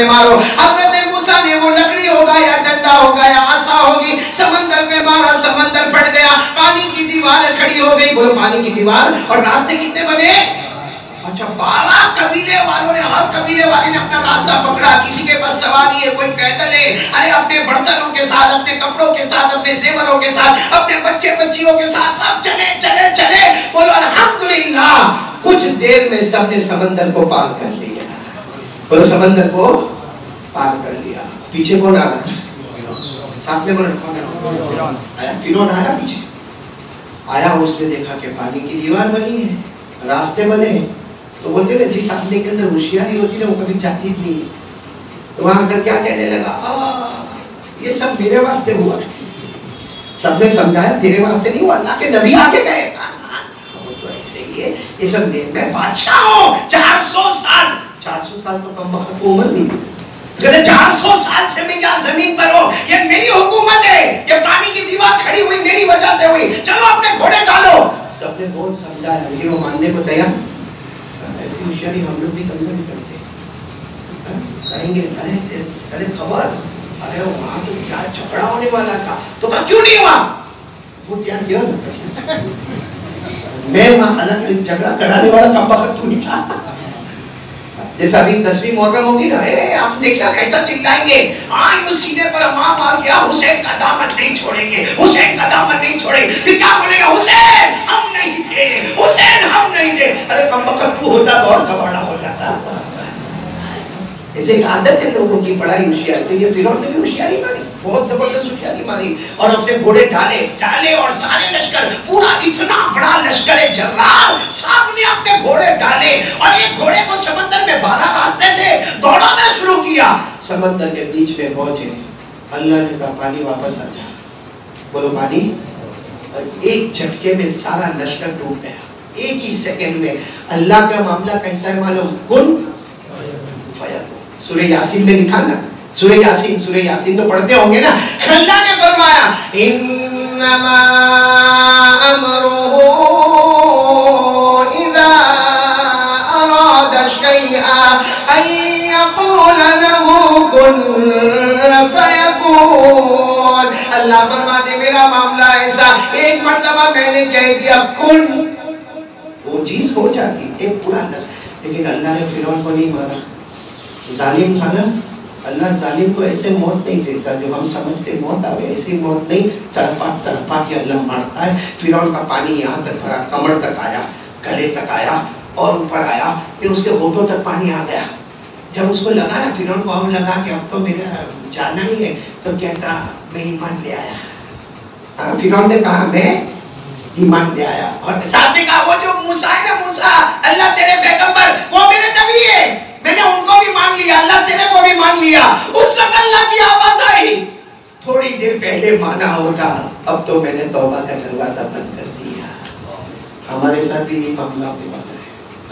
مارو. حضرت موسیٰ نے وہ لکڑی ہوگا یا ڈنڈا ہوگا یا عصا ہوگی, سمندر میں مارا, سمندر پھٹ گیا, پانی کی دیوار کھڑی ہو گئی. بولو پانی کی دیوار. اور راستے کتنے بنے؟ اچھا 12 قبیلے والوں نے, ہر قبیلے والے نے اپنا راستہ پکڑا. کسی کے پاس سواری ہے, کوئی پیدل ہے, ارے اپنے برتنوں کے ساتھ, اپنے کپڑوں کے ساتھ, اپنے زیوروں کے ساتھ, اپنے بچے بچیوں کے ساتھ, سب چلے چلے چلے. بولو الحمدللہ. کچھ دیر میں سب نے سمندر کو پار کر لیا. بولو سمندر کو پار کر لیا. پیچھے کون آ رہا؟ ساتھ میں بولو آیا, فرعون آیا پیچھے آیا. اس نے دیکھا کہ پانی کی دیوار بنی ہے, راستے بنے ہیں. تو بولتے نا جس آدمی کے اندر ہوشیاری ہوتی ہے وہ کبھی چاہتی نہیں ہے. تو وہاں کر کیا کہنے لگا, یہ سب میرے واسطے ہوا. سب نے سمجھایا تیرے واسطے نہیں ہوا, اللہ کے نبی آگے گئے. وہ تو ایسے ہی ہے, یہ سب میں بادشاہ ہوں. 400 سال تو کم وقت عمر نہیں. کہتے 400 سال سے میں یہاں زمین پر ہوں, یہ میری حکومت ہے, یہ پانی کی دیوار کھڑی ہوئی میری وجہ سے ہوئی, چلو اپنے گھوڑے ڈالو. سب نے بہت سمجھایا, لیکن وہ ماننے کو تیار. ایسی ہوشیاری ہم لوگ بھی کبھی نہیں کرتے. کہیں گے ارے خبر, ارے وہاں تو کیا جھگڑا ہونے والا تھا, تو کہا کیوں نہیں ہوا. وہ کیا کیا میں وہاں الگ جھگڑا کرانے والا کم وقت تو نہیں تھا. جیسا ابھی 10ویں محرم ہوگی نا, آپ دیکھنا کیسا چلائیں گے, یوں سینے پر ماں مار گیا, حسین کا دامن نہیں چھوڑیں گے, حسین کا دامن نہیں چھوڑیں. پھر کیا بولے گا, حسین ہم نہیں تھے, حسین ہم نہیں تھے. ارے کم وقت تو ہوتا تو اور کباڑا ہو جاتا. ایسے ایک عادت ہے لوگوں کی بڑائی ہوشیاری. تو یہ فرعون نے بھی ہوشیاری ماری, بہت زبردست ہوشیاری ماری, اور اپنے گھوڑے ڈالے اور سارے لشکر, پورا اتنا بڑا لشکر جرار, سب نے اپنے گھوڑے ڈالے اور ایک گھوڑے کو سمندر میں 12 راستے تھے, دوڑانا شروع کیا. سمندر کے بیچ میں پہنچے, اللہ نے کہا پانی واپس آ جا. بولو پانی. اور ایک جھٹکے میں سارا لشکر ڈوب گیا, ایک ہی سیکنڈ میں. اللہ کا معاملہ کیسا ہے معلوم, کن فیکون. سورہ یاسین میں لکھا نا, سورہ یاسین تو پڑھتے ہوں گے نا. اللہ نے فرمایا انما امرہ اذا اراد شیئا ان یقول له کن فیکون. اللہ فرماتے میرا معاملہ ایسا, ایک مرتبہ میں نے کہہ دیا کن, وہ چیز ہو جاتی. ایک پورا لیکن اللہ نے فرعون کو نہیں مارا. ظالم تھا نا, اللہ ظالم کو ایسے موت نہیں دیتا جو ہم سمجھتے موت آوے, ایسی موت نہیں. تڑپا کے اللہ مارتا ہے. فرعون کا پانی یہاں تک بھرا, کمر تک آیا, گلے تک آیا, اور اوپر آیا کہ اس کے ہونٹوں تک پانی آ گیا. جب اس کو لگا نا, فرعون کو اب لگا کہ اب تو میرا جانا ہی ہے, تو کہتا میں ایمان لے آیا. فرعون نے کہا میں ایمان لے آیا. اور ساتھ میں کہا وہ جو موسیٰ ہے نا, موسیٰ اللہ تیرے پیغمبر, وہ میرے نبی ہے, میں نے ان کو بھی مان لیا, اللہ تیرے کو بھی مان لیا. اس وقت اللہ کی آواز آئی, تھوڑی دیر پہلے مانا ہوتا, اب تو میں نے توبہ کا دروازہ بند کر دیا. ہمارے ساتھ بھی یہ معاملہ ہوا ہے.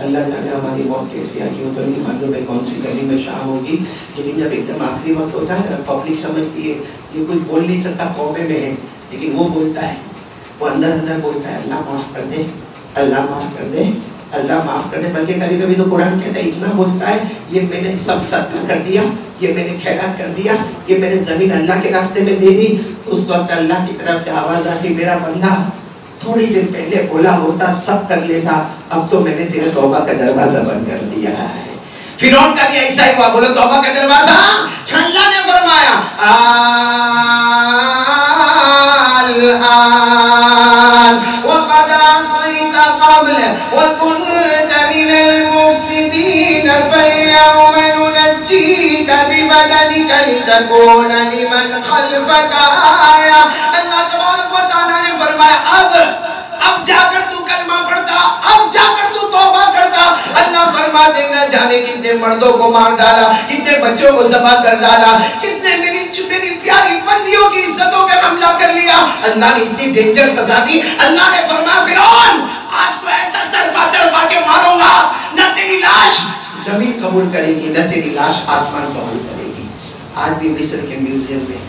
اللہ جانے ہماری موت کیسی آئی, وہ تو نہیں معلوم ہے کون سی گلی میں شام ہوگی, لیکن جب ایک دم آخری وقت ہوتا ہے نا, پبلک سمجھتی ہے یہ کچھ بول نہیں سکتا, قومے میں ہے, لیکن وہ بولتا ہے, وہ اندر بولتا ہے اللہ معاف کر دے, اللہ معاف کر دے, اللہ معاف کر دے. بلکہ کبھی کبھی تو قرآن کہتا ہے اتنا بولتا ہے, یہ میں نے سب صدقہ کر دیا, یہ میں نے خیرات کر دیا, یہ میں نے زمین اللہ کے راستے میں دے دی. اس وقت اللہ کی طرف سے آواز آتی میرا بندہ تھوڑی دیر پہلے بولا ہوتا سب کر لیتا, اب تو میں نے تیرے توبہ کا دروازہ بند کر دیا ہے. فرعون کا بھی ایسا ہی ہوا. بولو توبہ کا دروازہ. اللہ نے فرمایا الآن وقد عصيت قبل وكنت من المفسدين فاليوم ننجيك ببدنك لتكون لمن خلفك آية. اللہ تبارک و تعالیٰ نے فرمایا اب جا کر تو کلمہ پڑھتا, اب جا کر تو توبہ کرتا. اللہ فرماتے نہ جانے کتنے مردوں کو مار ڈالا, کتنے بچوں کو ذبح کر ڈالا, کتنے میری پیاری بندیوں کی عزتوں پہ حملہ کر لیا. اللہ نے اتنی ڈینجر سزا دی. اللہ نے فرمایا فرعون آج تو ایسا تڑپا کے ماروں گا, نہ تیری لاش زمین قبول کرے گی, نہ تیری لاش آسمان قبول کرے گی. آج بھی مصر کے میوزیم میں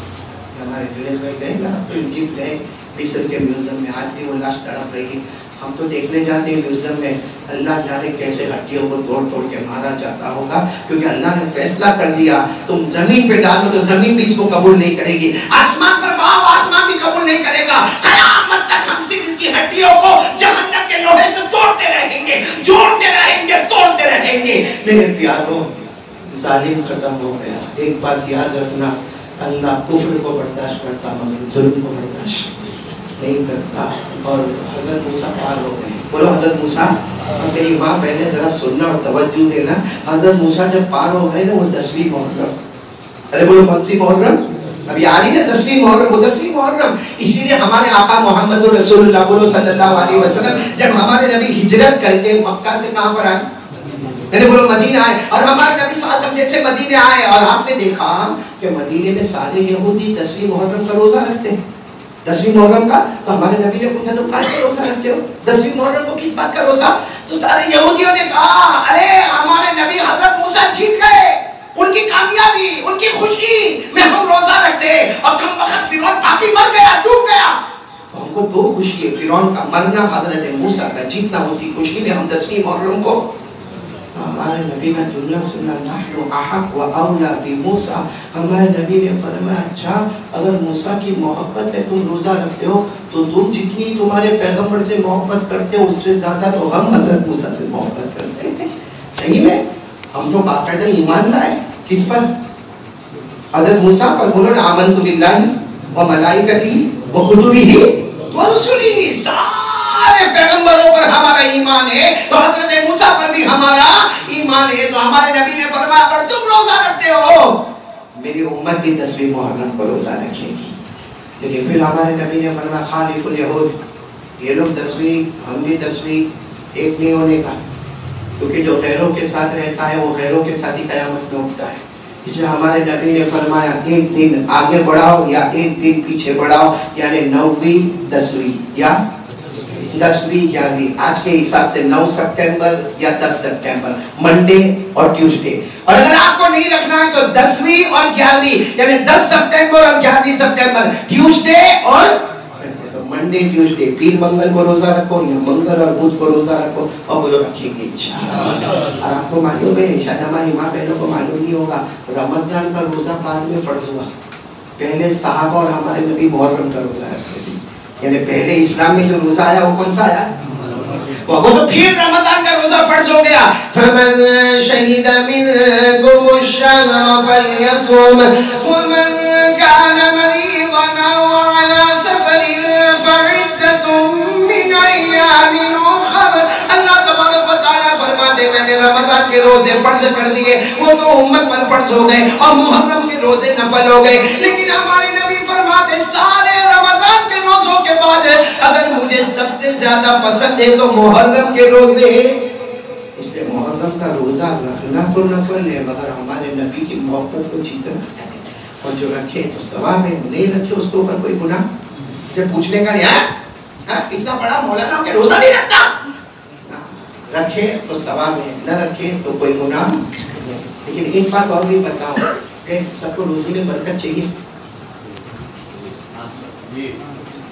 ہمارے جنید بھائی گئے نا, تو ایجپٹ گئے, مصر کے میوزیم میں آج بھی وہ لاش تڑپ رہی ہے. ہم تو دیکھنے جاتے ہیں میوزیم میں، اللہ جانے کیسے ہڈیوں کو توڑ توڑ کے مارا جاتا ہوگا، کیونکہ اللہ نے فیصلہ کر دیا تم زمین پہ ڈالو تو زمین بھی اس کو قبول نہیں کرے گی، آسمان پر باؤ آسمان بھی قبول نہیں کرے گا، قیامت تک ہم صرف اس کی ہڈیوں کو جہنم کے لوہے سے توڑتے رہیں گے، جوڑتے رہیں گے، توڑتے رہیں گے۔ میرے پیاروں، ظالم ختم ہو گیا۔ ایک بات یاد رکھنا، اللہ کفر کو برداشت کرتا مگر ظلم کو برداشت نہیں کرتا۔ اور حضرت موسیٰ پار ہو گئے، بولو حضرت موسیٰ، میری ماں پہلے ذرا سننا اور توجہ دینا، حضرت موسیٰ جب پار ہو گئے نا، وہ 10ویں محرم، ارے بولو کون سی محرم؟ ابھی آ رہی نا 10ویں محرم، وہ 10ویں محرم۔ اسی لیے ہمارے آقا محمد رسول اللہ بولو صلی اللہ علیہ وسلم، جب ہمارے نبی ہجرت کر کے مکہ سے کہاں پر آئے، میں نے بولو مدینہ آئے، اور ہمارے نبی صلی اللہ علیہ وسلم جیسے مدینہ آئے، اور آپ نے دیکھا کہ مدینے میں سارے یہودی 10ویں محرم کا روزہ رکھتے ہیں، 10ویں محرم کا۔ تو ہمارے نبی نے پوچھا تم کس کا روزہ رکھتے ہو، 10ویں محرم کو کس بات کا روزہ؟ تو سارے یہودیوں نے کہا ارے ہمارے نبی حضرت موسیٰ جیت گئے، ان کی کامیابی، ان کی خوشی میں ہم روزہ رکھتے، اور کم وقت فرعون باقی مر گیا، ڈوب گیا۔ تو ہم کو دو خوشی ہے، فرعون کا مرنا، حضرت موسیٰ کا جیتنا، اس کی خوشی میں ہم 10ویں محرم کو۔ ہمارے نبی کا جملہ سننا، نحن احق و اولا بموسیٰ، ہمارے نبی نے فرمایا اچھا اگر موسیٰ کی محبت ہے تم روزہ رکھتے ہو، تو تم جتنی تمہارے پیغمبر سے محبت کرتے ہو اس سے زیادہ تو ہم حضرت موسیٰ سے محبت کرتے ہیں۔ صحیح میں ہم تو باقاعدہ ایمان لائے کس پر؟ حضرت موسیٰ پر۔ بولو نا آمنت باللہ و ملائکتہ و کتبہ و رسلہ، سارے پیغمبروں پر ہمارا ایمان ہے، تو حضرت موسیٰ پر بھی ہمارا ایمان ہے۔ تو ہمارے نبی نے فرمایا اگر تم روزہ رکھتے ہو میری امت بھی 10ویں محرم کو روزہ رکھے گی۔ لیکن پھر ہمارے نبی نے فرمایا خالف الیہود، یہ لوگ 10ویں ہم بھی 10ویں، ایک نہیں ہونے کا، کیونکہ جو غیروں کے ساتھ رہتا ہے وہ غیروں کے ساتھ ہی قیامت میں اٹھتا ہے۔ اس لیے ہمارے نبی نے فرمایا ایک دن آگے بڑھاؤ یا ایک دن پیچھے بڑھاؤ، یعنی 9ویں 10ویں یا 10ویں 11ویں، آج کے حساب سے 9 سپٹمبر یا 10 سپٹمبر، منڈے اور ٹیوزڈے۔ اور اگر آپ کو نہیں رکھنا ہے تو 10ویں اور 11ویں، یعنی 10 سپٹمبر اور 11ویں سپٹمبر، ٹیوزڈے اور منڈے ٹیوزڈے، پیر منگل کو روزہ رکھو یا منگل اور بدھ کو روزہ رکھو، اور بولو رکھیں گے انشاءاللہ۔ اور آپ کو معلوم ہے، شاید ہماری ماں بہنوں کو معلوم نہیں ہوگا، رمضان کا روزہ بعد میں فرض ہوا، پہلے صحابہ اور ہمارے نبی محرم کا روزہ رکھتے تھے، یعنی پہلے اسلام میں جو روزہ آیا وہ کون سا آیا؟ وہ تو پھر رمضان کا روزہ فرض ہو گیا۔ فَمَنْ شَهِدَ مِنْكُمُ الشَّهْرَ فَلْيَصُمْ وَمَنْ كَانَ مَرِيضًا أَوْ عَلَى سَفَرٍ فَعِدَّةٌ مِّنْ أَيَّامٍ أُخَرَ۔ اللہ تبارک و تعالیٰ فرماتے میں نے رمضان کے روزے فرض کر دیے، وہ تو امت پر فرض ہو گئے، اور محرم کے روزے نفل ہو گئے، لیکن ہمارے نبی فرماتے سارے رمضان کے روزوں کے بعد اگر مجھے سب سے زیادہ پسند ہے تو محرم کے روزے ہیں۔ اس لیے محرم کا روزہ رکھنا تو نفل ہے، مگر ہمارے نبی کی محبت کو جیتنا ہے، اور جو رکھے تو ثواب ہے، نہیں رکھے اس کے اوپر کوئی گناہ۔ جب پوچھنے کا نہیں ہے اتنا بڑا مولانا کہ روزہ نہیں رکھتا، رکھے تو ثواب ہے، نہ رکھے تو کوئی گناہ نہیں۔ لیکن ایک بات اور بھی بتاؤ کہ سب کو روزی میں برکت چاہیے۔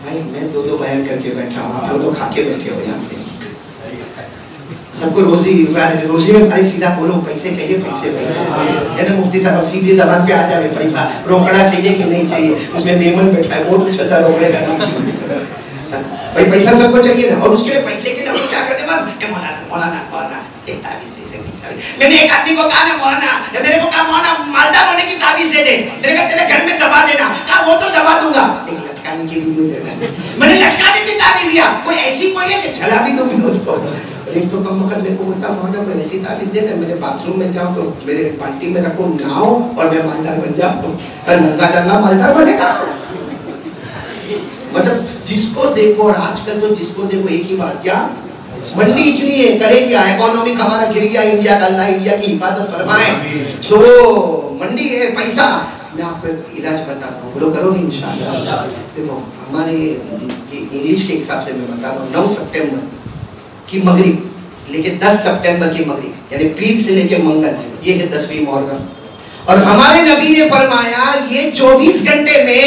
بھائی میں دو بیان کر کے بیٹھا ہوں، آپ تو کھا کے بیٹھے ہو یہاں پہ، سب کو روزی میں بھائی سیدھا بولو پیسے چاہیے، پیسے پیسے، مفتی صاحب سیدھی زبان پہ آ جائے، پیسہ روکڑا چاہیے کہ نہیں چاہیے، اس میں میمن بیٹھا ہے وہ تو چھتا روکڑے کا، بھائی پیسہ سب کو چاہیے نا، اور اس کے پیسے کے لیے کیا کرتے ہیں، مولانا ایک تعویذ دے دے۔ میں نے ایک آدمی کو کہا نا مولانا، میرے کو کہا مولانا مالدار ہونے کی تعویذ دے دے، میرے کہا تیرے گھر میں دبا دینا، کہا وہ تو دبا دوں گا، لٹکانے کی ویڈیو دینا، میں نے لٹکانے کی تعویذ دیا، کوئی ایسی کوئی ہے کہ جلا بھی دوں گی اس کو، ایک تو کم وقت میرے کو بولتا مولانا کوئی ایسی تعویذ دے دے، میرے باتھ روم میں جاؤں تو میرے بالٹی میں رکھو نہاؤ اور میں مالدار بن جاؤں، ننگا ڈنگا مالدار بنے گا۔ مطلب جس کو دیکھو، اور آج کل تو جس کو دیکھو ایک ہی بات، کیا منڈی اتنی ہے، کرے کیا، اکانومک ہمارا گر گیا، انڈیا کا اللہ انڈیا کی حفاظت فرمائے، تو منڈی ہے پیسہ۔ میں آپ کو علاج بتاتا ہوں، بولو کرو گے انشاءاللہ۔ دیکھو ہمارے انگلش کے حساب سے میں بتاتا ہوں، 9 سپٹمبر کی مغرب لے کے 10 سپٹمبر کی مغرب، یعنی پیر سے لے کے منگل، یہ ہے 10ویں محرم، اور ہمارے نبی نے فرمایا یہ 24 گھنٹے میں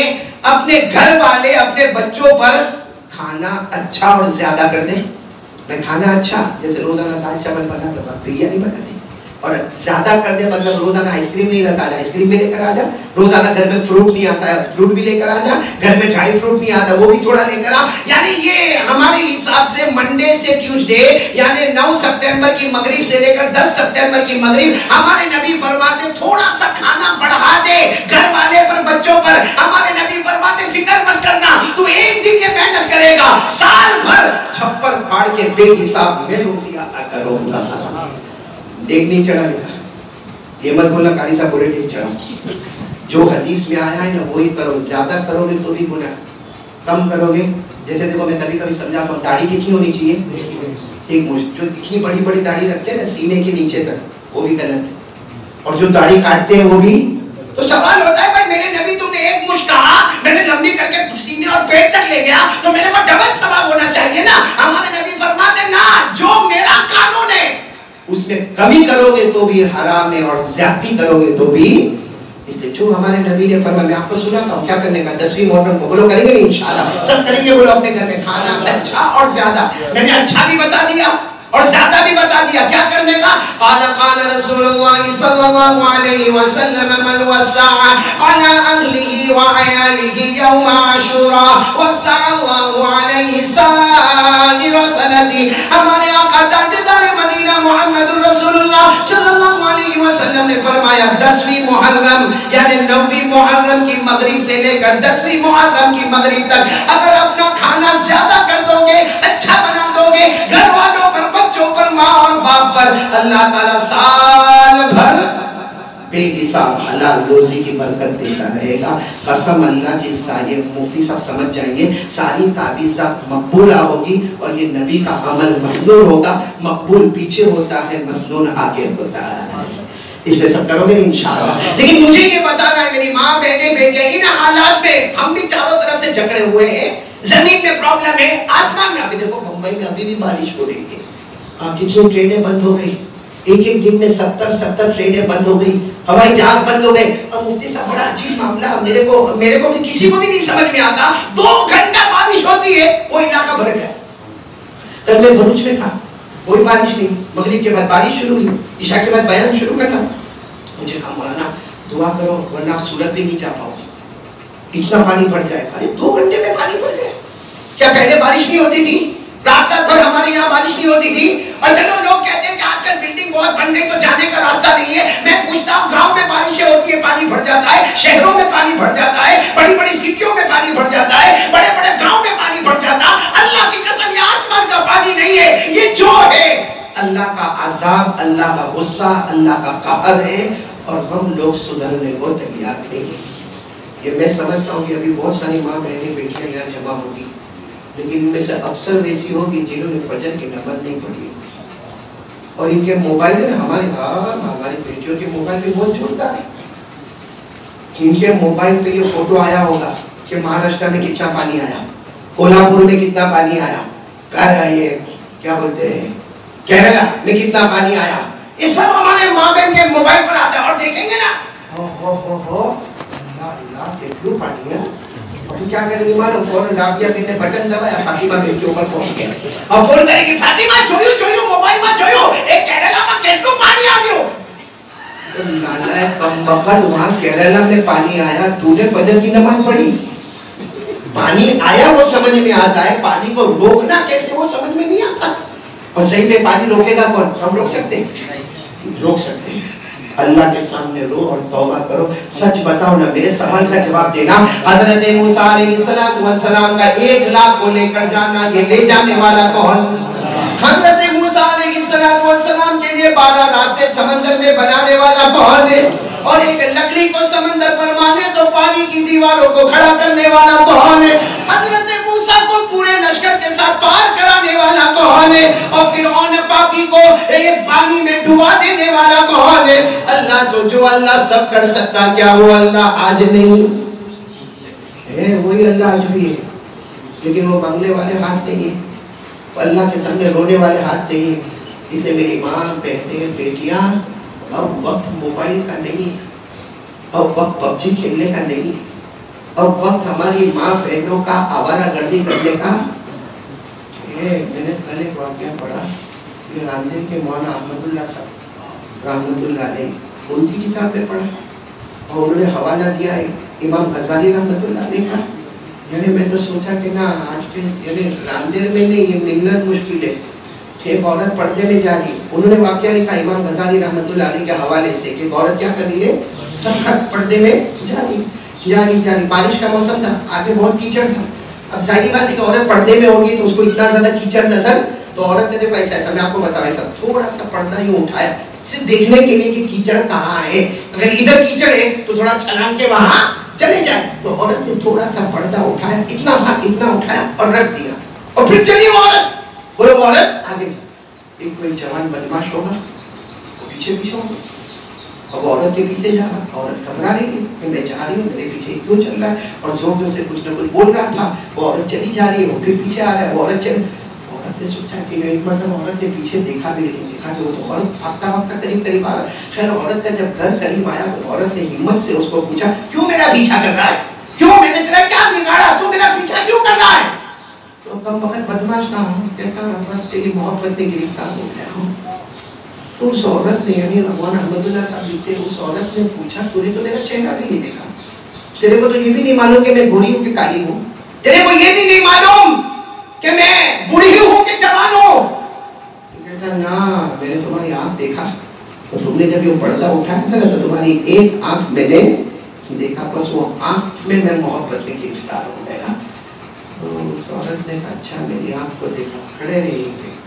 اپنے گھر والے اپنے بچوں پر کھانا اچھا اور زیادہ کر دیں، میں کھانا اچھا جیسے روزانہ دال چاول بنا تو بریانی بناتے اور زیادہ کر دے مطلب روزانہ آئس کریم نہیں رہتا آئس کریم بھی لے کر آ جا, روزانہ گھر میں فروٹ نہیں آتا ہے فروٹ بھی لے کر آ جا, گھر میں ڈرائی فروٹ نہیں آتا وہ بھی تھوڑا لے کر آ. یعنی یہ ہمارے حساب سے منڈے سے ٹیوزڈے یعنی 9 سپٹمبر کی مغرب سے لے کر 10 سپٹمبر کی مغرب ہمارے نبی فرماتے تھوڑا سا کھانا بڑھا دے گھر والے پر بچوں پر. ہمارے نبی فرماتے فکر مت کرنا تو ایک دن یہ محنت کرے گا سال بھر چھپر پھاڑ کے بے حساب میں روزی عطا کرو گا. ایک نہیں چڑھا لگا یہ مت بولنا قاری صاحب بولے ٹھیک چڑھا, جو حدیث میں آیا ہے نا وہی کرو, زیادہ کرو گے تو بھی گناہ, کم کرو گے. جیسے دیکھو میں کبھی کبھی سمجھاتا ہوں داڑھی کتنی ہونی چاہیے, ایک مجھ جو اتنی بڑی بڑی داڑھی رکھتے ہیں نا سینے کے نیچے تک وہ بھی غلط ہے, اور جو داڑھی کاٹتے ہیں وہ بھی. تو سوال ہوتا ہے بھائی میرے نبی تم نے ایک مشت کہا میں نے لمبی کر کے سینے اور پیٹ تک لے گیا تو میرے کو ڈبل ثواب ہونا چاہیے نا. ہمارے نبی فرماتے نا جو میرا قانون ہے اس میں کمی کرو گے تو بھی حرام ہے اور زیادتی کرو گے تو بھی. جو ہمارے نبی نے فرمایا میں آپ کو سناتا ہوں کیا کرنے کا 10ویں محرم کو بولو کریں گے نہیں انشاءاللہ سب کریں گے. بولو اپنے گھر میں کھانا اچھا اور زیادہ, میں نے اچھا بھی بتا دیا اور زیادہ بھی بتا دیا کیا کرنے کا. قال قال رسول اللہ صلی اللہ علیہ وسلم من وسع على اهله وعياله يوم عاشوراء وسع الله عليه سائر سنته. ہمارے آقا تاجدار مدینہ محمد رسول اللہ صلی اللہ علیہ وسلم نے فرمایا 10ویں محرم یعنی 9ویں محرم کی مغرب سے لے کر 10ویں محرم کی مغرب تک اگر اپنا کھانا زیادہ کر دو گے اچھا بنا دو گے گھر والوں پر بچوں پر ماں اور باپ پر اللہ تعالیٰ سال بھر بے حساب حلال روزی کی برکت دیتا رہے گا. قسم اللہ کی ساری مفتی صاحب سمجھ جائیں گے ساری تعویذات مقبولہ ہوگی اور یہ نبی کا عمل مسنون ہوگا. مقبول پیچھے ہوتا ہے مسنون آگے ہوتا ہے, اس لیے سب کرو گے انشاءاللہ. لیکن مجھے یہ بتانا ہے میری ماں بہنیں بیٹیاں ان حالات میں ہم بھی چاروں طرف سے جکڑے ہوئے ہیں, زمین میں پرابلم ہے آسمان میں. ابھی دیکھو ممبئی میں ابھی بھی بارش ہو رہی ہے, کتنی ٹرینیں بند ہو گئی, ایک ایک دن میں 70 ٹرینیں بند ہو گئی, ہوائی جہاز بند ہو گئے. اور مفتی صاحب بڑا عجیب معاملہ میرے کو بھی کسی کو بھی نہیں سمجھ میں آتا. 2 گھنٹہ بارش ہوتی ہے وہ علاقہ بھر گیا. کل میں بھروچ میں تھا کوئی بارش نہیں, مغرب کے بعد بارش شروع ہوئی, عشاء کے بعد بیان شروع کرنا. مجھے کہا مولانا دعا کرو ورنہ آپ سورت بھی نہیں جا پاؤ گے اتنا پانی بڑھ جائے. ارے 2 گھنٹے میں پانی بڑھ گیا. کیا پہلے بارش نہیں ہوتی تھی, رات رات بھر ہمارے یہاں بارش نہیں ہوتی تھی. اور چلو لوگ کہتے ہیں کہ آج کل بلڈنگ بہت بن گئی تو جانے کا راستہ نہیں ہے. میں پوچھتا ہوں گاؤں میں بارشیں ہوتی ہے پانی بھر جاتا ہے, شہروں میں پانی بھر جاتا ہے, بڑی بڑی سٹیوں میں پانی بھر جاتا ہے, بڑے بڑے گاؤں میں پانی بھر جاتا. اللہ کی قسم یہ آسمان کا پانی نہیں ہے, یہ جو ہے اللہ کا عذاب, اللہ کا غصہ, اللہ کا قہر ہے. اور ہم لوگ سدھرنے کو تیار نہیں ہیں. یہ میں سمجھتا ہوں کہ ابھی بہت ساری ماں بہنیں بیٹیاں یہاں جمع ہوگی لیکن ان میں سے اکثر ویسی ہوگی جنہوں نے فجر کی نماز نہیں پڑھی اور ان کے موبائل ہماری بیٹیوں کے موبائل پہ بہت جھوٹا ہے. ان کے موبائل پہ یہ فوٹو آیا ہوگا کہ مہاراشٹر میں کتنا پانی آیا, کولہاپور میں کتنا پانی آیا, یہ کیا بولتے ہیں کیرلا میں کتنا پانی آیا. یہ سب ہمارے ماں بہن کے موبائل پر آتا ہے. اور دیکھیں گے نا اللہ کتنا پانی ہے. کیا کریں گے مانو فوراً رابعہ بن نے بٹن دبایا, فاطمہ بن کے اوپر پہنچ گیا اور فون کرے گی فاطمہ جویو موبائل میں جویو ایک کیرلا میں کتنا پانی آ گیا. لالا کم بخت وہاں کیرلا میں پانی آیا, تو نے فجر کی نماز پڑھی. پانی آیا وہ سمجھ میں آتا ہے, پانی کو روکنا کیسے وہ سمجھ میں نہیں آتا. اور صحیح میں پانی روکے گا کون, ہم روک سکتے ہیں, روک سکتے ہیں. اللہ کے سامنے رو اور توبہ کرو. سچ بتاؤ نا, میرے سوال کا جواب دینا. حضرت موسیٰ علیہ السلام کا 1 لاکھ کو لے کر جانا, یہ لے جانے والا کون؟ حضرت موسیٰ علیہ السلام کے لیے 12 راستے سمندر میں بنانے والا کون ہے؟ اور ایک لکڑی کو سمندر پر مانے تو پانی کی دیواروں کو کھڑا کرنے والا کون ہے؟ حضرت موسیٰ کو پورے لشکر کے ساتھ پار کرانے والا کون ہے؟ اور فرعون پاپی کو یہ پانی میں ڈبا دینے والا کون ہے؟ اللہ. تو جو اللہ سب کر سکتا, کیا وہ اللہ آج نہیں ہے؟ وہی اللہ آج بھی ہے, لیکن وہ بنگلے والے ہاتھ نہیں ہے, اللہ کے سامنے رونے والے ہاتھ نہیں ہے. اس لیے میری ماں بہنیں بیٹیاں اب وقت موبائل کا نہیں, اب وقت PUBG کھیلنے کا نہیں, اب وقت ہماری ماں بہنوں کا آوارہ گردی کرنے کا. मैंने कल एक वाक़या पढ़ा, ये रामदेव के मौलाना अहमदुल्लाह साहब रहमतुल्लाह अलैह, उनकी किताब पे पढ़ा और उन्होंने हवाला दिया है इमाम गजाली रहमतुल्लाह अलैह का। यानी मैं तो सोचा कि ना आज के यानी रामदेव में नहीं, ये मिलना मुश्किल है। एक औरत पर्दे में जा रही, उन्होंने वाक़या लिखा इमाम गजाली रहमतुल्लाह अलैह के हवाले से कि औरत क्या कर रही है, सख्त पर्दे में जा रही। बारिश का मौसम था, आगे बहुत कीचड़ था। अब जाहिर बात है कि औरत पर्दे में होगी तो उसको इतना ज्यादा कीचड़ नजर, तो औरत ने देखो ऐसा मैं आपको बताऊं, ऐसा थोड़ा सा पर्दा यूं उठाया सिर्फ देखने के लिए कि कीचड़ कहाँ है, अगर इधर कीचड़ है तो थोड़ा छलांग के वहां चले जाए। तो औरत ने थोड़ा सा पर्दा उठाया, इतना उठाया और रख दिया, और फिर चली वो औरत। वो औरत आगे, एक कोई जवान बदमाश होगा वो पीछे होगा, अब औरत के पीछे जा रहा, औरत घबरा रही है कि मैं जा रही हूँ, मेरे पीछे क्यों चल रहा है, और जोर जोर से कुछ न कुछ बोल रहा था। वो औरत चली जा रही है, वो फिर पीछे आ रहा है, वो औरत चली। औरत ने सोचा कि एक मतलब औरत ने पीछे देखा भी, लेकिन देखा कि वो तो औरत भागता करीब आ रहा। खैर औरत का जब घर करीब आया तो औरत ने हिम्मत से उसको पूछा, क्यों मेरा पीछा कर रहा है, क्यों, मैंने तेरा क्या बिगाड़ा, तू मेरा पीछा क्यों कर रहा है? तो कम वक्त बदमाश था, कहता बस तेरी मोहब्बत में गिरफ्तार हो गया हूँ। तो उस औरत ने, यानी मौलाना अहमदुल्लाह साहब लिखते, उस औरत ने पूछा, तूने तो मेरा चेहरा भी नहीं देखा, तेरे को तो ये भी नहीं मालूम कि मैं गोरी हूँ कि काली हूँ, तेरे को ये भी नहीं मालूम कि मैं बूढ़ी हूँ कि जवान हूँ? कहता ना, मैंने तुम्हारी आंख देखा, तो तुमने जब ये पर्दा उठाया था ना तो तुम्हारी एक आंख मैंने देखा, बस वो आंख में मैं मोहब्बत में गिरफ्तार हो गया। तो उस औरत ने कहा, अच्छा मेरी आंख को देखा, खड़े रहिए।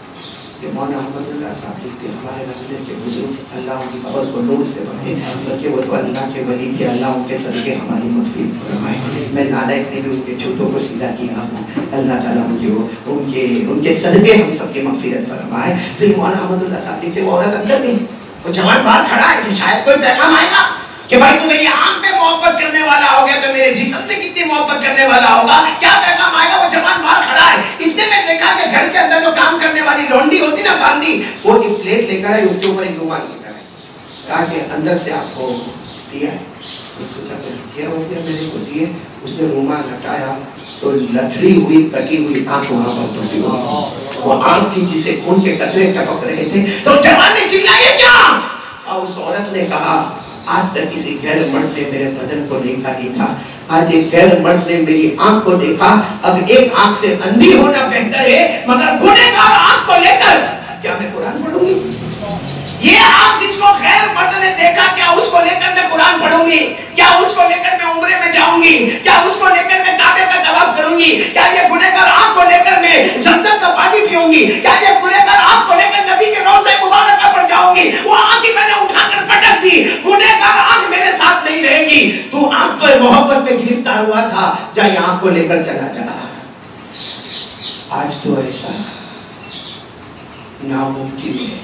मौलाना अहमदुल्लाह साहब लिखते, हमारे रमज़ान के बुजुर्ग, अल्लाह उनकी कब्र को नूर से भरे, बल्कि वो तो अल्लाह के वली के, अल्लाह उनके सदके हमारी मग़फ़िरत फरमाए। मैं नालायक ने भी उनके जूतों को सीधा किया हूँ, अल्लाह ताला उनके सदके हम सबकी मग़फ़िरत फरमाए। तो ये मौलाना अहमदुल्लाह साहब लिखते, वो औरत अंदर में, वो जवान बाहर खड़ा है कि शायद कोई पैगाम आएगा कि भाई तू मेरी आंख में मोहब्बत करने वाला हो गया तो मेरे जिस्म से कितनी मोहब्बत करने वाला होगा, क्या पैगाम आएगा? वो जवान बाहर खड़ा है। इतने में देखा कि घर के अंदर जो काम करने वाली लौंडी होती ना, बांदी, वो एक प्लेट लेकर आई, उसके ऊपर एक रुमाल लेकर आई, कहा कि अंदर से आपको दिया है। क्या हो गया, मेरे को दिए। उसने रुमाल हटाया तो लथड़ी हुई कटी हुई आंख वहां पर टूटी हुई, वो आंख थी जिसे खून के कतरे टपक रहे थे। तो जवान ने चिल्लाया क्या, और उस औरत ने कहा, आज तक किसी गैर मर्द ने मेरे बदन को देखा नहीं था, आज एक गैर मर्द ने मेरी आंख को देखा। अब एक आंख से अंधी होना बेहतर है, मगर गुनहगार आंख को लेकर क्या मैं कुरान पढ़ूंगी? ये आंख जिसको गैर मर्द ने देखा, क्या उसको लेकर मैं कुरान पढ़ूंगी? क्या उसको लेकर मैं उम्रे में जाऊंगी? क्या उसको लेकर मैं काबे का तवाफ करूंगी? क्या ये गुनहगार आंख को लेकर मैं ज़मज़म का पानी पीऊंगी? क्या ये गुनहगार आंख को लेकर नबी के रोज़े मुबारक पर जाऊंगी? वो आंख ही मैंने उठाकर पटक दी, गुनहगार आंख मेरे साथ नहीं रहेगी। तू आंख तो मोहब्बत में गिरफ्तार हुआ था, जा ये आंख को लेकर चला जा। आज तो ऐसा नामुमकिन है,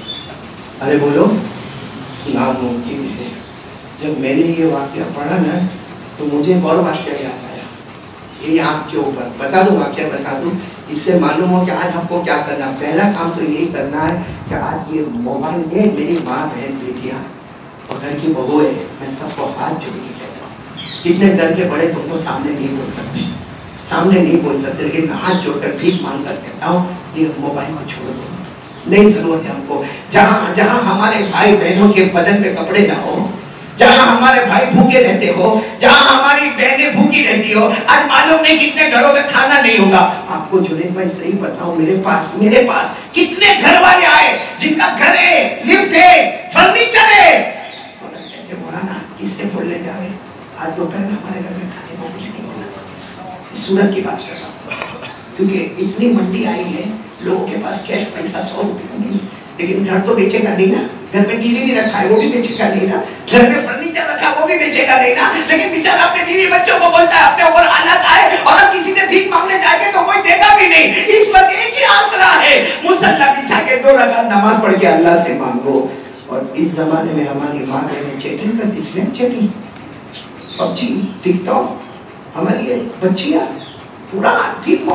अरे बोलो नामुमकिन है। जब मैंने ये वाक़या पढ़ा ना तो मुझे एक और वाक़या याद आया, ये आँख के ऊपर बता दूँ, वाक़या बता दूँ, इससे मालूम हो कि आज हमको क्या करना। पहला काम तो यही करना है कि आज ये मोबाइल में मेरी माँ बहन बेटियाँ और घर की बहू है, मैं सबको हाथ जोड़ के कहता हूँ, कितने घर के बड़े तुमको सामने नहीं बोल सकते, लेकिन हाथ जोड़कर भीख मांग कर कहता हूँ, ये मोबाइल को छोड़ दो, नहीं जरूरत है हमको। जहाँ जहाँ हमारे भाई बहनों के बदन पे कपड़े ना हो, जहाँ हमारे भाई भूखे रहते हो, जहाँ हमारी बहनें भूखी रहती हो, आज मालूम नहीं कितने घरों में खाना नहीं होगा। आपको जुनैद भाई सही बताऊं, मेरे पास कितने घर वाले आए जिनका घर है, लिफ्ट है, फर्नीचर है, कहते मौलाना किससे बोलने जा रहे, आज दोपहर में हमारे घर में खाने को कुछ नहीं होगा। सूरत की बात कर रहा हूँ, क्योंकि इतनी मंदी आई है, लोगों के पास कैश पैसा 100 रुपया नहीं, लेकिन घर तो बेचेगा नहीं ना, घर में टीवी भी रखा है वो भी बेचेगा नहीं ना, घर में फर्नीचर रखा है वो भी बेचेगा नहीं ना, लेकिन बेचारा अपने बीवी बच्चों को बोलता है अपने ऊपर हालात आए और अब किसी ने भीख मांगने जाएंगे तो कोई देगा भी नहीं। इस वक्त एक ही आसरा है, मुसल्ला बिछा के 2 रकात नमाज पढ़ के अल्लाह से मांगो। और इस जमाने में हमारी माँ बहनें चैटिंग करती, स्नैप चैटिंग, पबजी, टिकटॉक, हमारी बच्चियाँ पूरा दिन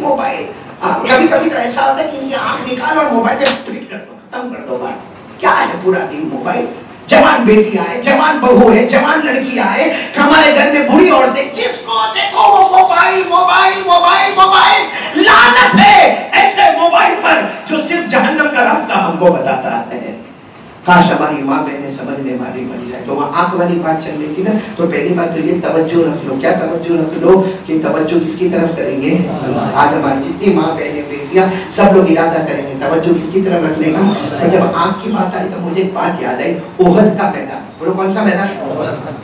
मोबाइल, कभी कभी तो ऐसा होता है कि इनकी आंख निकाल और मोबाइल में ट्वीट कर दो, खत्म कर दो बात। क्या है पूरा दिन मोबाइल? जवान बेटियां हैं, जवान बहू है, जवान लड़कियां हैं, हमारे घर में बूढ़ी औरतें, जिसको देखो वो मोबाइल। लानत है काश हमारी माँ बहनें समझने वाली बन जाए। तो वहाँ आंख वाली बात चल रही थी ना, तो पहली बात तो ये तवज्जो रख लो। क्या तवज्जो रख लो? कि तवज्जो किसकी तरफ करेंगे? आज हमारी जितनी माँ बहनें बेटियां सब लोग इरादा करेंगे तवज्जो किसकी तरफ रखने का। तो जब आंख की बात आई तो मुझे एक बात याद आई, ओहद का मैदान। बोलो कौन सा मैदान?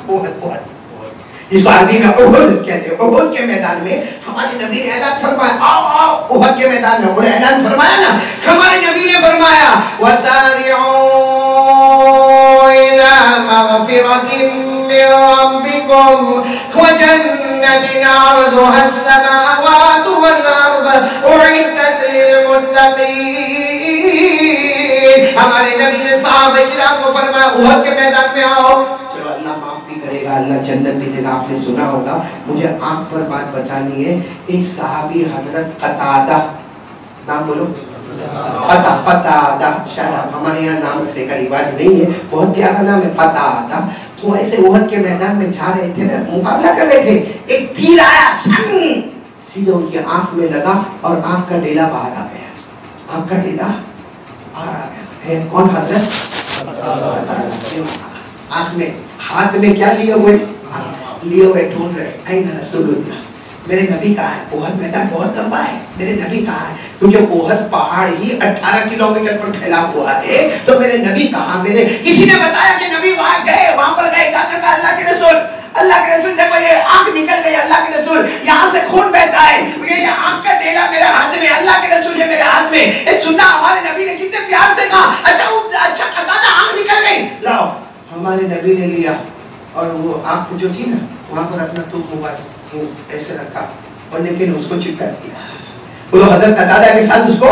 ओहद। इसको अरबी में ओहद कहते हैं। ओहद के मैदान में हमारे नबी ने ऐलान फरमाया, आओ आओ ओहद के मैदान में। और ऐलान फरमाया ना, हमारे नबी ने फरमाया वसारिऊ इला मगफिरतिम मिन रब्बिकुम व जन्नतिन अर्दुहा अस्समावातु वल अर्द उइद्दत लिल मुत्तकीन। हमारे नबी ने सहाबा किराम को फरमाया ओहद के मैदान में आओ, अल्लाह माफ भी करेगा, अल्लाह जन्नत भी देगा। आपने सुना होगा। मुझे आंख पर बात बतानी है। एक सहाबी हजरत कतादा, नाम बोलो, कतादा, शायद हमारे यहाँ नाम रखने का रिवाज नहीं है, बहुत प्यारा नाम है कतादा। तो ऐसे ओहद के मैदान में जा रहे थे ना, मुकाबला कर रहे थे, एक तीर आया सीधे उनकी आंख में लगा और आंख का डेला बाहर आ गया। आंख का डेला बाहर आ गया है। कौन? हजरत आंख में, हाथ में क्या लिए हुए? लिए हुए ढूंढ रहे, ऐन रसूलुल्लाह, मेरे नबी कहाँ है? ओहद मैदान बहुत लंबा है, मेरे नबी कहाँ है? क्योंकि ओहद पहाड़ ही 18 किलोमीटर पर फैला हुआ है, तो मेरे नबी कहाँ? मेरे किसी ने बताया कि नबी वहां गए, वहां पर गए, जाकर कहा अल्लाह के रसूल, अल्लाह के रसूल देखो ये आंख निकल गई, अल्लाह के रसूल यहाँ से खून बहता है, ये आंख का डेला मेरे हाथ में, अल्लाह के रसूल ये मेरे हाथ में। ये सुनना, हमारे नबी ने कितने प्यार से कहा, अच्छा कतादा आंख निकल गई, लाओ। हमारे नबी ने लिया और वो आंख जो थी ना, वहां पर अपना थूक मुबारक ऐसे रखा और लेकिन उसको चिपका दिया। वो हजरत कतादा के साथ उसको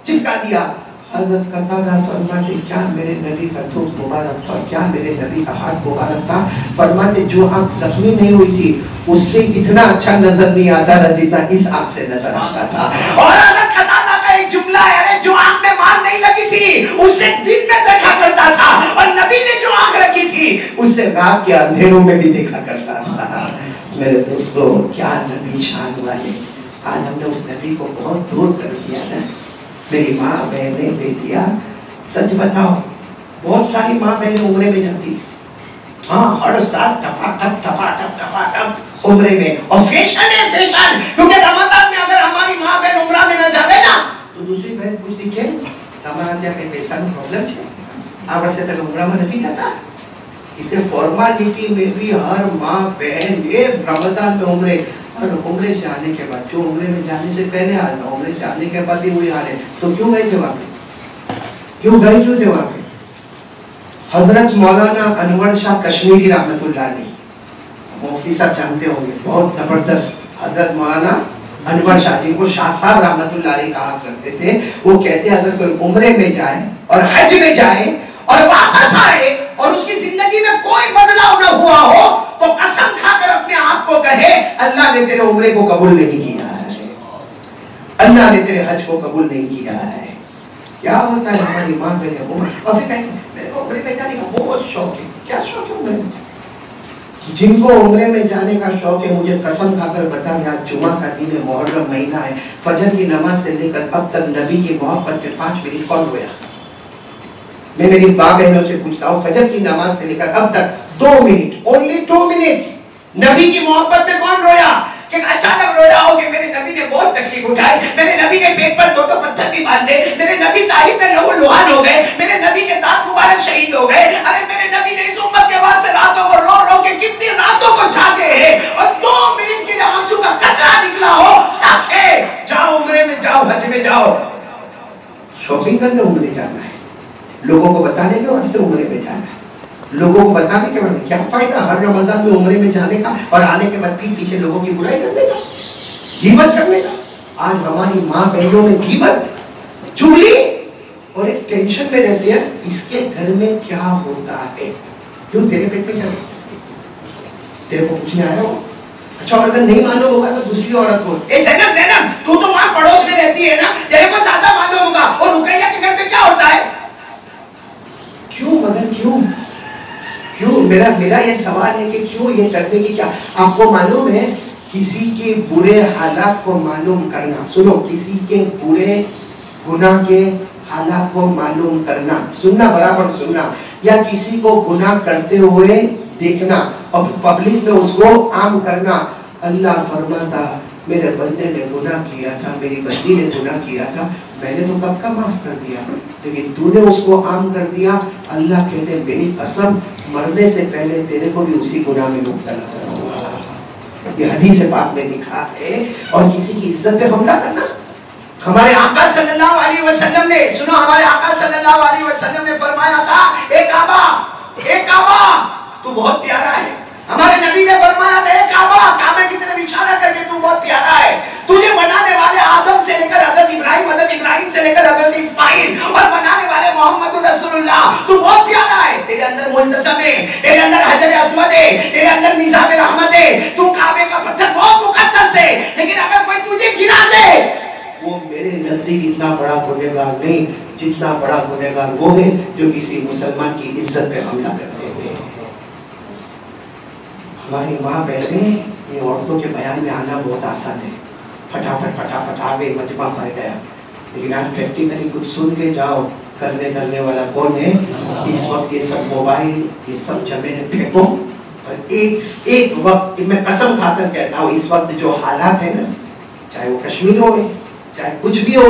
चिपका दिया। हजरत कतादा फरमाते क्या मेरे नबी का थूक मुबारक था, क्या मेरे नबी का हाथ मुबारक था। फरमाते जो आंख जख्मी नहीं हुई थी उससे इतना अच्छा नजर नहीं आता था जितना इस आंख से नजर आता था। और हजरत कतादा का एक जुमला है, अरे जो आंख में मार नहीं लगी थी उससे दिन में देखा करता था, और नबी ने जो आंख रखी थी उससे रात के अंधेरों में भी देखा करता था। मेरे दोस्तों, क्या नबी शान वाले। आज हमने उस नबी को बहुत दूर कर दिया ना। मेरी माँ बहनें बेटियां, सच बताओ, बहुत सारी माँ बहनें उम्रे में जाती, हाँ हर साल टपाटप उम्रे में। और फैशन है, फैशन, क्योंकि रमजान में अगर हमारी माँ बहन उम्रा में न जावे ना तो दूसरी बहन पूछती के તમારા ત્યાં કઈ પૈસાનો પ્રોબ્લેમ છે, આ વર્ષે તમે ઉમરામાં નથી જતા। इसलिए फॉर्मालिटी में भी हर माँ बहन ये रमजान में उम्रे, और उम्रे से आने के बाद, जो उम्रे में जाने से पहले आया था उम्रे से आने के बाद भी वही हाल है। तो क्यों गए थे वहाँ पे? क्यों थे वहाँ पे? हजरत मौलाना अनवर शाह कश्मीरी रहमतुल्लाह अलैह, मुफ्ती साहब जानते होंगे, बहुत जबरदस्त हजरत मौलाना अनवर शाह, जिनको शाह साहब रहमतुल्लाह अलैह कहा करते थे। वो कहते हैं अगर कोई उम्रे में जाए और हज में जाए और वापस आए और उसकी जिंदगी में कोई बदलाव न हुआ हो तो कसम खाकर अपने आप को कहे अल्लाह ने तेरे उम्रे को कबूल नहीं किया है, अल्लाह ने तेरे हज को कबूल नहीं किया है। क्या होता है हमारी माँ बहने को, और फिर कहेंगे मेरे को उम्रे में जाने का बहुत शौक है। क्या शौक है उम्रे में? जिनको उम्रे में जाने का शौक है, मुझे कसम खाकर बता, आज जुमा का दिन है, मुहर्रम महीना है, फजर की नमाज से लेकर अब तक नबी की मोहब्बत में 5 मिनट कौन रोया? मैं मेरी माँ बहनों से पूछता हूँ, फजर की नमाज से लेकर अब तक 2 मिनट, ओनली 2 मिनट्स नबी की मोहब्बत में कौन रोया? कि अचानक रोया हो कि मेरे नबी ने बहुत तकलीफ उठाई, मेरे नबी ने पेट पर 2 पत्थर भी बांधे, मेरे नबी ताइफ में लहू लुहान हो गए, मेरे नबी के दांत मुबारक शहीद हो गए। अरे मेरे नबी ने इस उम्मत के वास्ते रातों को रो रो के कितनी रातों को जागे हैं, और 2 मिनट के आंसू का कतरा निकला हो, ताके जाओ उम्रे में जाओ, हज में जाओ। शॉपिंग करने उम्रे जाना है, लोगों को बताने के वास्ते उम्रे में जाना है, लोगों को बताने के बाद क्या फायदा हर रमजान में उम्रे में जाने का और आने के बाद पीठ पीछे लोगों की बुराई करने का, गीबत करने का। आज हमारी माँ बहनों में गीबत, चुगली और एक टेंशन में रहती है, इसके घर में क्या होता है, क्यों तेरे पेट में क्या तेरे को पूछने आया हो? अच्छा, और अगर नहीं मालूम होगा तो दूसरी औरत को, ए ज़ैनब ज़ैनब तू तो वहां पड़ोस में रहती है ना, तेरे को ज्यादा मालूम होगा, और रुकैया के घर में क्या होता है? क्यों मगर क्यों मेरा ये सवाल है कि क्यों ये करने की क्या? आपको मालूम है किसी के बुरे हालात को मालूम करना, सुनो, किसी के बुरे गुनाह के हालात को मालूम करना, सुनना, बराबर सुनना, या किसी को गुनाह करते हुए देखना और पब्लिक में उसको आम करना। अल्लाह फरमाता मेरे बंदे ने गुनाह किया था, मेरी बंदी ने गुनाह किया था, मैंने तो कब का माफ कर दिया, लेकिन तूने उसको आम कर दिया। अल्लाह कहते मेरी कसम मरने से पहले तेरे को भी उसी गुनाह में मुब्तला करूंगा। ये हदीस पाक में लिखा है। और किसी की इज्जत पे हमला करना, हमारे आका सल्लल्लाहु अलैहि वसल्लम ने, सुनो, हमारे आका सल्लल्लाहु अलैहि वसल्लम ने फरमाया था, ए काबा तू बहुत प्यारा है। हमारे नबी ने फरमाया था, ए काबे की तरफ इशारा करके तू बहुत प्यारा है। तुझे बनाने वाले आदम से लेकर हज़रत इब्राहिम से लेकर हज़रत इस्माइल और बनाने वाले मोहम्मद रसूलुल्लाह, तू बहुत प्यारा है। तेरे अंदर मुल्तज़म है, तेरे अंदर हजर अस्वद है, तेरे अंदर निज़ाम रहमत है, तू काबे का पत्थर बहुत मुकद्दस है। लेकिन अगर कोई तुझे गिरा दे, वो मेरे नज़दीक इतना बड़ा गुनहगार नहीं, जितना बड़ा गुनहगार वो है जो किसी मुसलमान की इज्जत पे हमला करते हुए। हमारी माँ बहने, ये औरतों के बयान में आना बहुत आसान है, फटाफट आ गई, मजमा भर गया। लेकिन आज प्रैक्टिकली कुछ सुन के जाओ, करने वाला कौन है? इस वक्त ये सब मोबाइल, ये सब जमीन फेंको। और एक वक्त मैं कसम खाकर कहता हूँ, इस वक्त जो हालात है ना, चाहे वो कश्मीर हो, चाहे कुछ भी हो,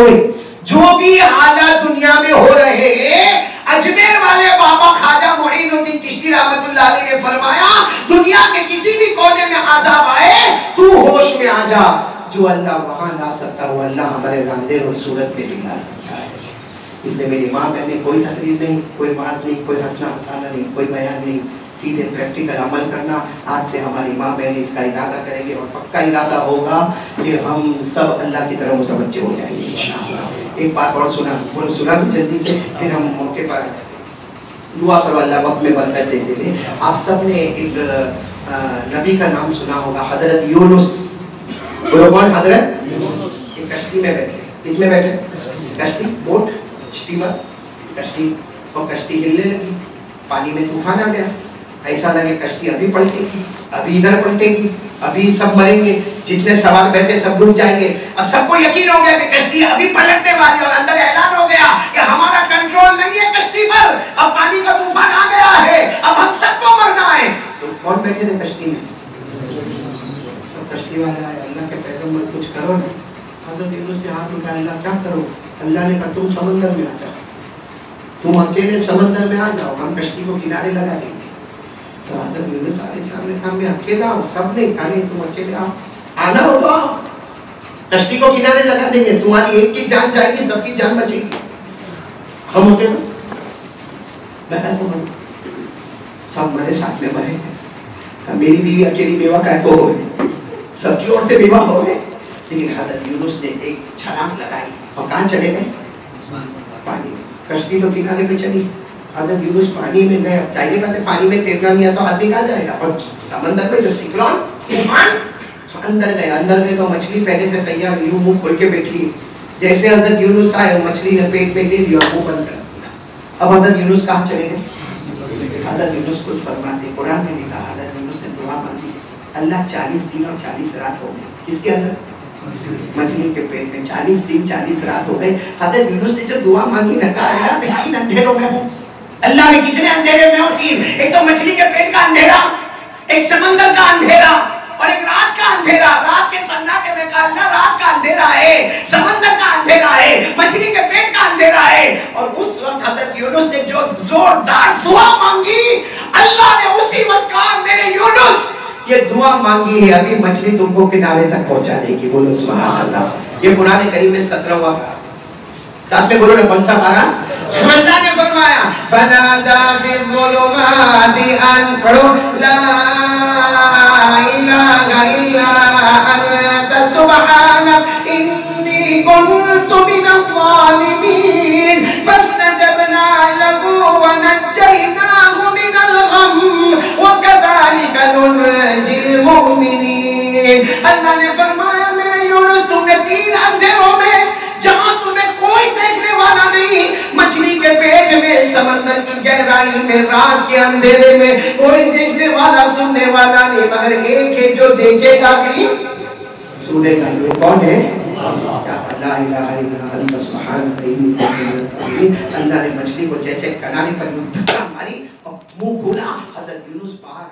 जो भी हालात दुनिया में हो रहे हैं, अजमेर वाले बाबा ख्वाजा मोइनुद्दीन चिश्ती रहमतुल्लाह अलैह ने फरमाया, दुनिया के किसी भी कोने में आज़ाब आए, तू होश में आ जा। जो अल्लाह वहां ला सकता है, वो अल्लाह हमारे अंधेर और सूरत में भी ला सकता है। इसलिए मेरी माँ बहने, कोई तकलीफ नहीं, कोई बात नहीं, कोई हंसना हंसाना नहीं, कोई बयान नहीं, सीधे प्रैक्टिकल अमल करना। आज से हमारी माँ बहन इसका इरादा करेंगे और पक्का इरादा होगा कि हम सब अल्लाह की तरफ मुतवज्जे हो जाएंगे इंशाअल्लाह। एक बात और सुना जल्दी से, फिर हम मौके पर दुआ करो अल्लाह वक्त में बरकत देते हुए। आप सब ने एक नबी का नाम सुना होगा, हजरत यूनुस। बोलो कौन? हजरत यूनुस। एक कश्ती में बैठे, इसमें बैठे, कश्ती, बोट, स्टीमर, कश्ती, और कश्ती हिलने लगी, पानी में तूफान आ गया। ऐसा लगे कश्ती अभी पलटेगी, अभी इधर पलटेगी, अभी सब मरेंगे, जितने सवार बैठे सब डूब जाएंगे। अब सबको यकीन हो गया कि कश्ती अभी पलटने वाली, और अंदर ऐलान हो गया कि हमारा कंट्रोल नहीं है कश्ती पर, अब पानी का तूफान आ गया है, अब हम सबको मरना है। तो कौन बैठे थे कश्ती में? सब कश्ती वाला है। अल्लाह के पैगंबर कुछ करो ना। हज़रत यूनुस ने हाथ उठाया, अल्लाह क्या करो? अल्लाह ने कहा तुम समंदर में आ जाओ, तुम अकेले समंदर में आ जाओ, हम कश्ती को किनारे लगा देंगे। तो हज़रत यूनुस अलैहिस्सलाम ने कहा मैं अकेला हूँ, सब ने कहा नहीं तुम अकेले आओ, आना हो तो आओ, कश्ती को किनारे लगा देंगे, तुम्हारी एक की जान जाएगी, सबकी जान बचेगी। हम अकेले तो सब मरे, साथ में मरे। मेरी बीवी अकेली बेवा का हो गई, सबकी औरतें बेवा हो गए। लेकिन हज़रत यूनुस ने एक छलांग लगाई और कहाँ चले गए? पानी में। कश्ती तो किनारे पे चली, हज़रत यूनुस पानी में गए। अब चाहिए बात है, पानी में तैरना नहीं आता तो आदमी कहाँ जाएगा? और समंदर में जो सिक्लोन तूफान, अंदर गए तो मछली पहले से तैयार, यूं मुंह खोल के बैठी। जैसे हज़रत यूनुस आए, मछली ने पेट में ले लिया और मुंह बंद कर दिया। अब हज़रत यूनुस कहाँ चले गए? हज़रत यूनुस कुछ फरमाते, कुरान में लिखा, हज़रत यूनुस ने दुआ मांगी, अल्लाह 40 दिन और 40 रात हो गए, किसके अंदर? मछली के पेट में। 40 दिन 40 रात हो गए। हज़रत यूनुस ने जो दुआ मांगी ना, कहा अल्लाह मैं 3 अंधेरों में हूँ। अल्लाह मैं कितने अंधेरे में हूँ? 3। एक तो मछली के पेट का अंधेरा, एक समंदर का अंधेरा और एक रात का अंधेरा। रात के सन्नाटे में कहा अल्लाह रात का अंधेरा है, समंदर का अंधेरा है, मछली के पेट का अंधेरा है। और उस वक्त हज़रत यूनुस ने जो जोरदार दुआ मांगी, अल्लाह ने उसी वक्त कहा मेरे यूनुस ये दुआ मांगी है, अभी मछली तुमको किनारे तक पहुंचा देगी। बोलो सुभान अल्लाह। ये कुरान करीम में 17वां पारा, साथ में बोलो ना कौन सा पारा? अल्लाह ने फरमाया फनादा फिज़्ज़ुलुमाति अन, पढ़ो, ला इलाहा इल्ला अंता सुब्हानक इन्नी कुन्तु मिनज़-ज़ालिमीन फस्तजबना लहू व नज्जयनाहु मिनल गम व कज़ालिका नुनजिल मुमिनीन। अल्लाह ने फरमाया मेरे यूनुस तुमने 3 अंधेरों में, जहां तुम्हें कोई देखने वाला नहीं, मछली के पेट में, समंदर की गहराई में, रात के अंधेरे में कोई देखने वाला सुनने वाला नहीं, मगर एक है जो देखेगा भी सुनेगा भी। कौन है? لا الہ الا انت سبحانک انی کنت من الظالمین. اللہ نے مچھلی کو جیسے کنارے پر دھکا ماری اور منہ کھولا، حضرت یونس باہر